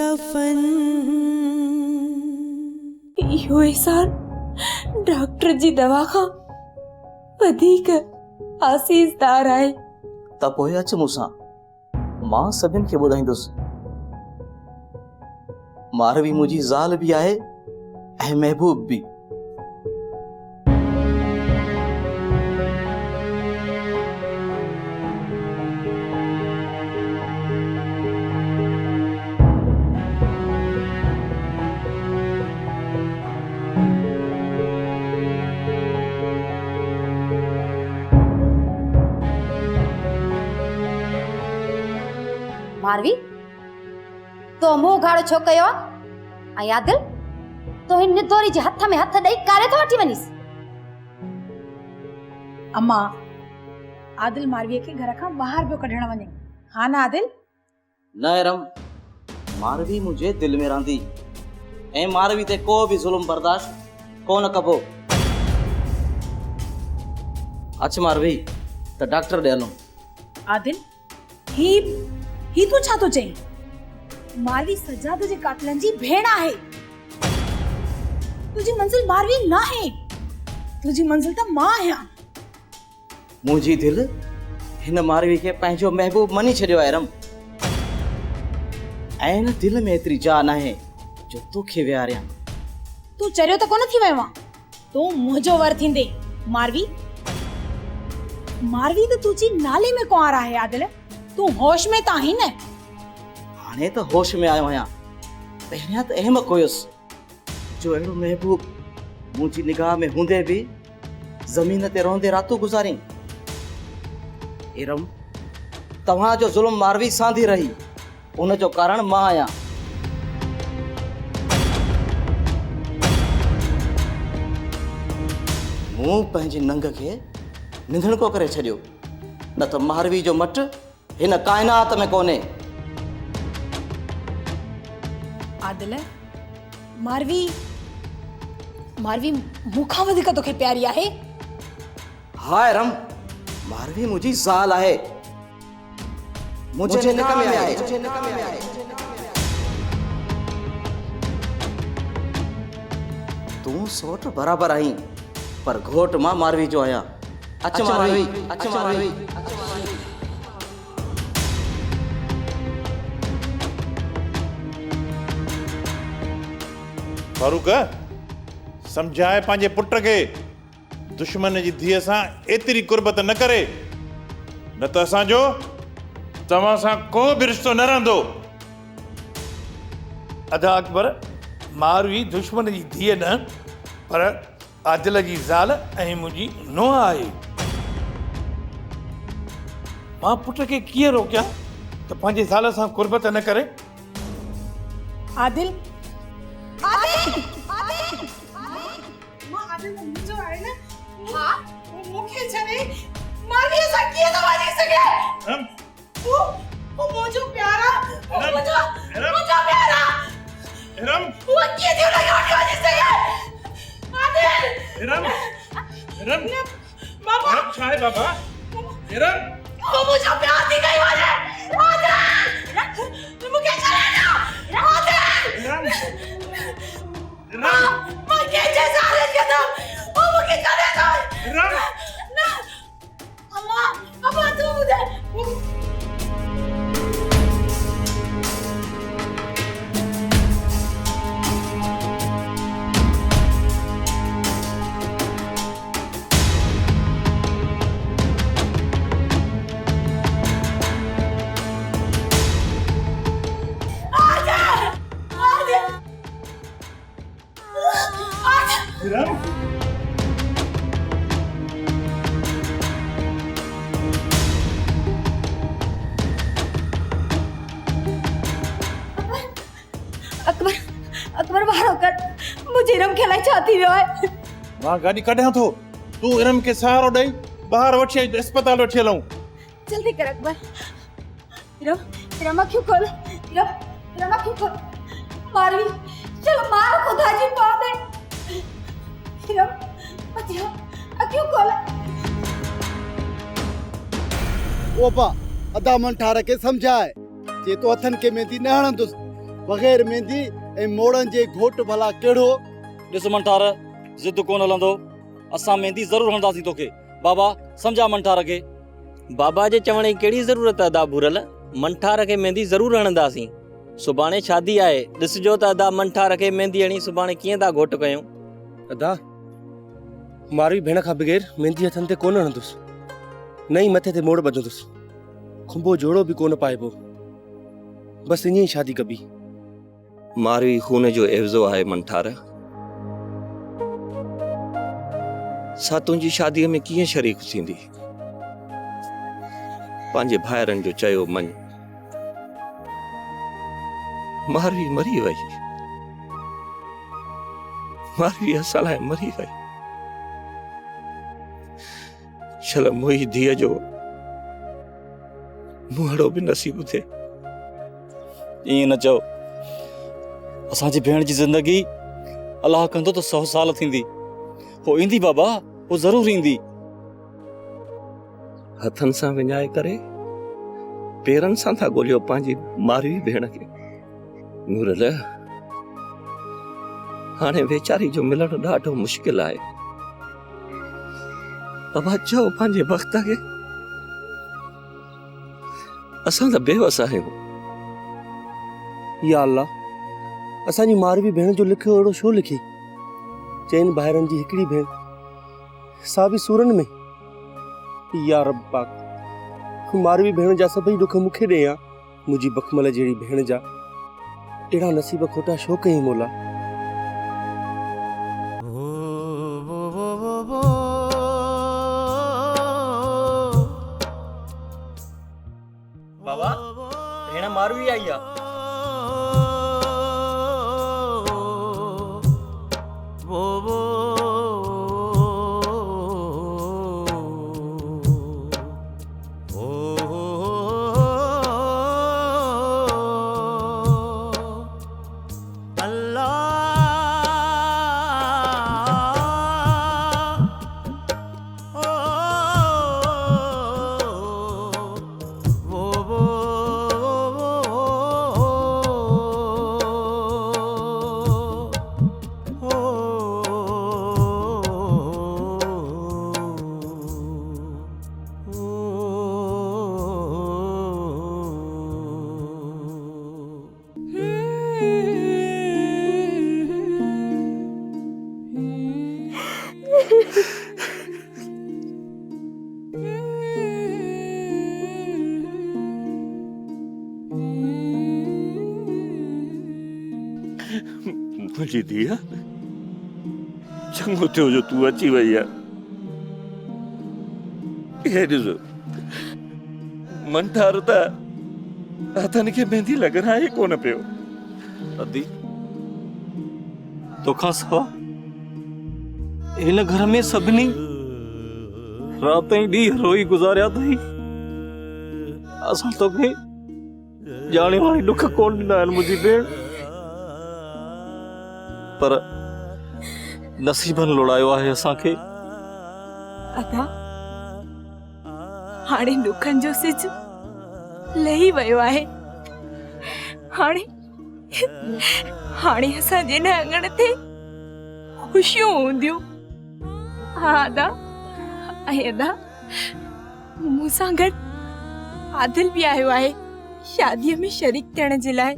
कफन। इहो एहसान डॉक्टर जी दवा खां वधीक आसीसदार आहे। त पोइ अच मूंसां, मां सभिनि खे ॿुधाईंदुसि। मारवी मुंहिंजी ज़ाल बि आहे ऐं महबूब बि। मारवी तो मुंह गाड़ो छो कयो ऐं आदिल तो हिन निदोरी जे हथ में हथ ॾेई कारे तो वठी वञीस। अम्मा आदिल मारवीअ खे घर खां ॿाहिरि पियो कढण वञे। हा न आदिल? न इरम, मारवी मुंहिंजे दिलि में रहंदी ऐं मारवी ते को बि ज़ुल्म बर्दाश्त कोन कबो। अच मारवी त डॉक्टर ॾे हलूं। आदिल ही तू छा तो चई? मारवी सजाद जे कातलनि जी भेण आहे। तुझी मंजिल मारवी न आहे, तुझी मंजिल त मां आहियां। मुंहिंजी दिलि हिन मारवी खे पंहिंजो महबूब मनी छॾियो आहे इरम, ऐं हिन दिलि में एतिरी जान आहे जो तोखे विहारियां। तू चरियो त कोन थी वियो आहे, तूं मुंहिंजो वर थींदे। मारवी त तुझी नाले में कुंवार आहे। आदिल तू होश में त आहीं न? हाणे त होश में आयो आहियां, पहिरियां त अहमक हुयुसि जो अहिड़ो महबूब मुंहिंजी निगाह में हूंदे बि ज़मीन ते रहंदे रातूं गुज़ारी। इरम, तव्हांजो ज़ुल्म मारवी सांधी रही, उन जो कारण मां आहियां। मूं पंहिंजी नंग खे निंधणको करे छॾियो, न त मारवी जो मट हिन काइनात में कोन्हे। आदिल मारवी मूंखां वधीक तोखे प्यारी आहे। हा इरम, मारवी मुंहिंजी ज़ाल आहे, मुंहिंजे निक में आहे। तूं सोट बराबर आहीं, पर घोट मां मारवी जो आहियां। अच मारवी, अच मारवी। फारूक समझाए पंहिंजे पुट खे दुश्मन जी धीअ सां एतिरी कुर्बत न करे, न त असांजो तव्हां सां को बि रिश्तो न रहंदो। अदा अकबर, मारवी दुश्मन जी धीअ न पर आदिल जी ज़ाल ऐं मुंहिंजी नुंहुं आहे। मां पुट खे कीअं रोकियां त पंहिंजे ज़ाल सां कुर्बत न करे? आदिल मां आदिल मुंहिंजो आहे न। हा मूंखे छॾे मारवी सां कीअं थो वञी सघे? वो मुंहिंजो प्यारा, मुंहिंजो प्यारा इरम, वो कीअं थी वञी सघे? आदिल इरम बाबा छा आहे बाबा? इरम वो मुझे प्यार दी गई वाले। आदिल मुझे चले ना। आदिल मैं क्या जैसा है क्या था? वो मुझे चले ना। ना अम्मा तू मुझे अकबर बाहर होकर मुझे इरम के लाइ चाहती है। मां गाड़ी कढियां थो, तू इरम खे सहारो ॾेई ॿाहिरि वठी अच, अस्पताल वठी हलूं। जल्दी कर अकबर। इरम क्यों खोल? इरम क्यों खोल? मारवी चलो मार खुदा जी पाओ दे। इरम बच्चा क्यों खोल? ओपा अदा मन ठार के समझाए जे तो हथन के मेंदी न हणंदुस बग़ैर मेहंदी ऐं मोड़नि जे घोट भला कहिड़ो? ॾिस मंठार, ज़िद कोन हलंदो। असां मेहंदी ज़रूरु हणंदासीं तोखे। बाबा सम्झा मंठार खे। बाबा जे चवण जी कहिड़ी ज़रूरत आहे अदा भुरल? मंठार खे मेहंदी ज़रूरु हणंदासीं। सुभाणे शादी आहे, ॾिसिजो त अदा मंठार खे मेहंदी हणी सुभाणे कीअं था घोट कयूं। अदा मारी भेण खां बग़ैर मेहंदी हथनि ते कोन हणंदुसि, न ई मथे ते मोड़ ॿधंदुसि, खुंबो जोड़ो बि कोन पाइबो, बसि ईअं ई शादी कबी। मारवी खून जो एवज़ो आहे मंठार। सा तुंहिंजी शादीअ में कीअं शरीक थींदी? पंहिंजे भाइरनि जो चयो मञ। मारवी मरी वई, मारवी असां लाइ मरी वई। शल मुंहिंजी धीअ जो मुहड़ो बि नसीब थिए। ईअं न चओ। असांजी भेण जी ज़िंदगी अलाह कंदो त 100 साल थींदी। हो ईंदी बाबा, हो ज़रूरु ईंदी। हथनि सां विञाए करे पेरनि सां था ॻोल्हियो पंहिंजी मारवी भेण खे। नूरल, हाणे वेचारी जो मिलणु ॾाढो मुश्किल आहे। बाबा चओ पंहिंजे वक़्त खे, असां त बेवस आहियूं। या अल्लाह, असांजी मारवी भेण जो लिखियो अहिड़ो छो लिखी? चइनि भाइरनि जी हिकिड़ी भेण, सा बि सूरनि में। या रब पाक, मारवी भेण जा सभई दुख मूंखे ॾे। मुंहिंजी बखमल जहिड़ी भेण जा अहिड़ा नसीब खोटा छो कई मोला? बाबा, भेण मारवी आई आहे। मुंहिंजी धीअ, चङो थियो जो तूं अची वई आहे। हे ॾिस, मंठार त हथनि खे मेहंदी लॻाए कोन पियो। अदी, तोखां सवा हिन घर में सभिनी रात ऐं ॾींहं रोई गुज़ारिया अथई। असां तोखे ॼाणे वारी दुख कोन ॾिना आहिनि मुंहिंजी भेण, पर नसीबनि लोड़ायो आहे असांखे। अदा, हाणे दुखनि जो सिज लही वियो आहे। हाणे असां जिन अङण ते ख़ुशियूं हूंदियूं। हा अदा, ऐं अदा मूंसां गॾु आदिल बि आयो आहे शादीअ में शरीक थियण जे लाइ।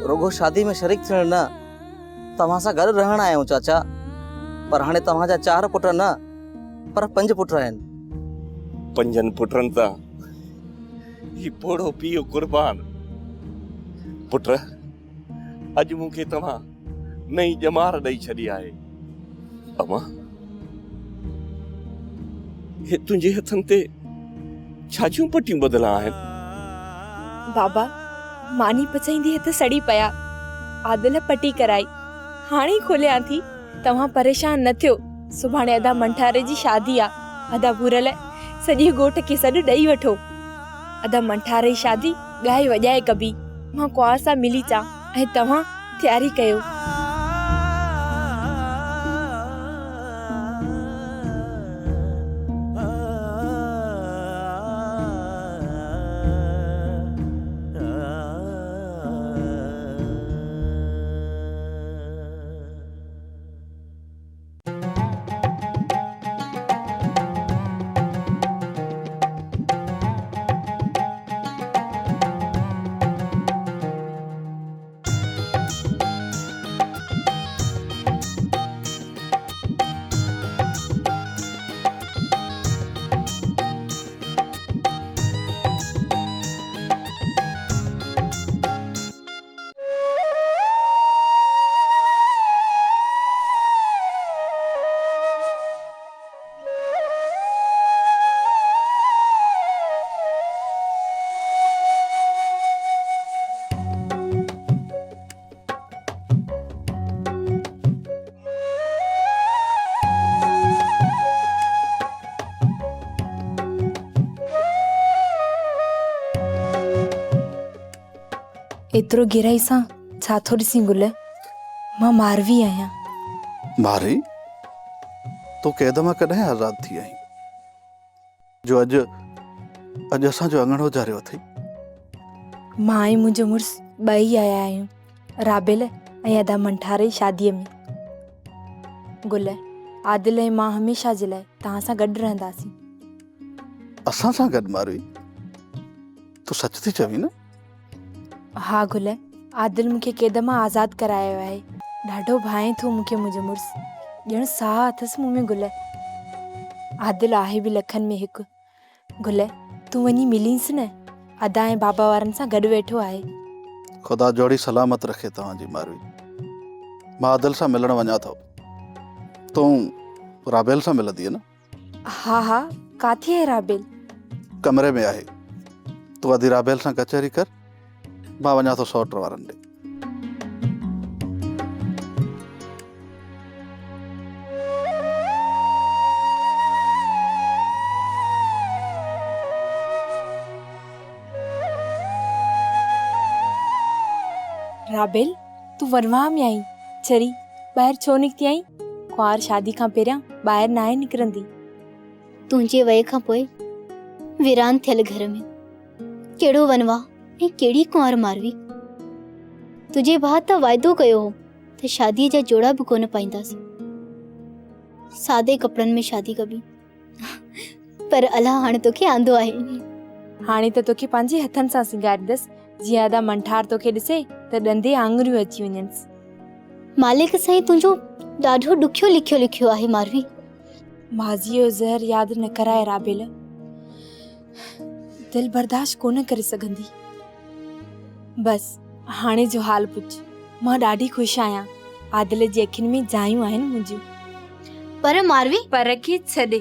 रुगो शादी में शरीक थियण न, तव्हां सां गॾु रहण आहियूं चाचा। पर हाणे तव्हांजा 4 पुट न, पर 5 पुट आहिनि। 5 पुटनि तां ही पोड़ो पीउ कुर्बान। पुट, अॼु मूंखे तव्हां नई ॼमार ॾेई छॾी आहे। अमा, हे तुंहिंजे हथनि ते छाजियूं पटियूं बदिला आहिनि? बाबा, मानी पचाईंदी हथ सड़ी पिया। आदिल पटी कराई, हाणे खोलियां थी। तव्हां परेशान न थियो। सुभाणे अदा मंठारे जी शादी आहे। अदा भुरल सॼे घोट खे सॾु ॾेई वठो। अदा मंठारे जी शादी ॻाए वॼाए कबी। मां कुंवार सां मिली चा ऐं तव्हां तयारी कयो। एतिरो गिराई सां छा थो ॾिसी गुल, मां मारवी आहियां। मारी तो कैद मां कॾहिं आज़ाद थी आई जो अॼु असांजो अंगणो जारियो अथई। मां ऐं मुंहिंजो मुड़ुस ॿई आया आहियूं राबेल ऐं अदा मंठार जी शादीअ में। गुल, आदिल ऐं मां हमेशह जे लाइ तव्हां सां गॾु रहंदासीं। असां सां गॾु मारवी? तूं सच थी चवीं न? हा गुल, आदिल मूंखे कैद मां आज़ाद करायो आहे। ॾाढो भाए थो मूंखे मुंहिंजो मुड़ुसु, ॼण साह अथसि मूं में। गुल, आदिल आहे बि लखनि में हिकु। गुल, तूं वञी मिलींसि न, अदा ऐं बाबा वारनि सां गॾु वेठो आहे। खुदा जोड़ी सलामत रखे तव्हांजी मारवी। मां आदिल सां मिलण वञा थो। तूं राबेल सां मिलंदीअ न? हा हा, काथे आहे राबेल? कमरे में आहे। तूं अधी राबेल सां कचहरी कर, मां वञा थो सौट वारनि ॾे। राबेल, तूं वनवाह में आई चरी ॿाहिरि छो निकिती आई? कुंवार शादी खां पहिरियां ॿाहिरि नाहे निकिरंदी। तुंहिंजे वये खां पोइ वीरान थियल घर में कहिड़ो वनवाह ऐं कहिड़ी कुंवार मारवी। तुंहिंजे भाउ त वाइदो कयो हो त शादीअ जा जोड़ा बि कोन पाईंदासीं, सादे कपिड़नि में शादी कबी। पर अलाह हाणे तोखे आंदो आहे। हाणे त तोखे पंहिंजे हथनि सां सिंगारींदसि, जीअं अदा मंठार तोखे ॾिसे त ॾंदे आङुरियूं अची वञनिसि। मालिक साईं तुंहिंजो ॾाढो ॾुखियो लिखियो आहे मारवी। माज़ीअ जो ज़हर यादि न कराए राबेल, दिल बर्दाश्त कोन करे सघंदी। बस हाणे जो हाल पुछ। मां ॾाढी ख़ुशि आहियां। आदिल जी अखियुनि में जायूं आहिनि मुंहिंजूं। पर मारवी, पर खे छॾे,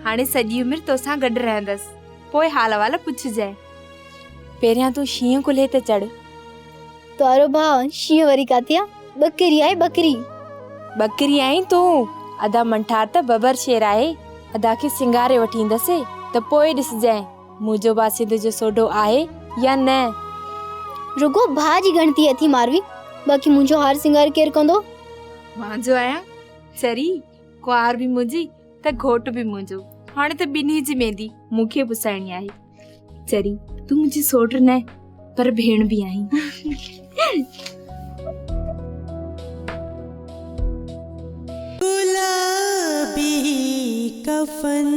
हाणे सॼी उमिरि तोसां गॾु रहंदसि। पोइ हाल वाल पुछजांइ। पहिरियां तूं शींहं कुल्हे ते चढ़। तुआरो भाउ शींहं वरी काथे आहे? बकरी आहे बकरी। बकरी आई तूं? अदा मंठार त बबर शेर आहे। अदा खे सिंगारे वठी ईंदसि त पोइ ॾिसजांइ मुंहिंजो बासिंद जो सोढो आहे या न। रुगो भाउ जी गणती अथी मारवी, बाक़ी मुंहिंजो हार सिंगार केरु कंदो? मां जो आहियां चरी, कुंवार बि मुंहिंजी त घोट बि मुंहिंजो। हाणे त ॿिन्ही जी मेंदी मूंखे पुसाइणी आहे। चरी, तूं मुंहिंजी सोट न पर भेण बि आहीं। गुलाबी कफन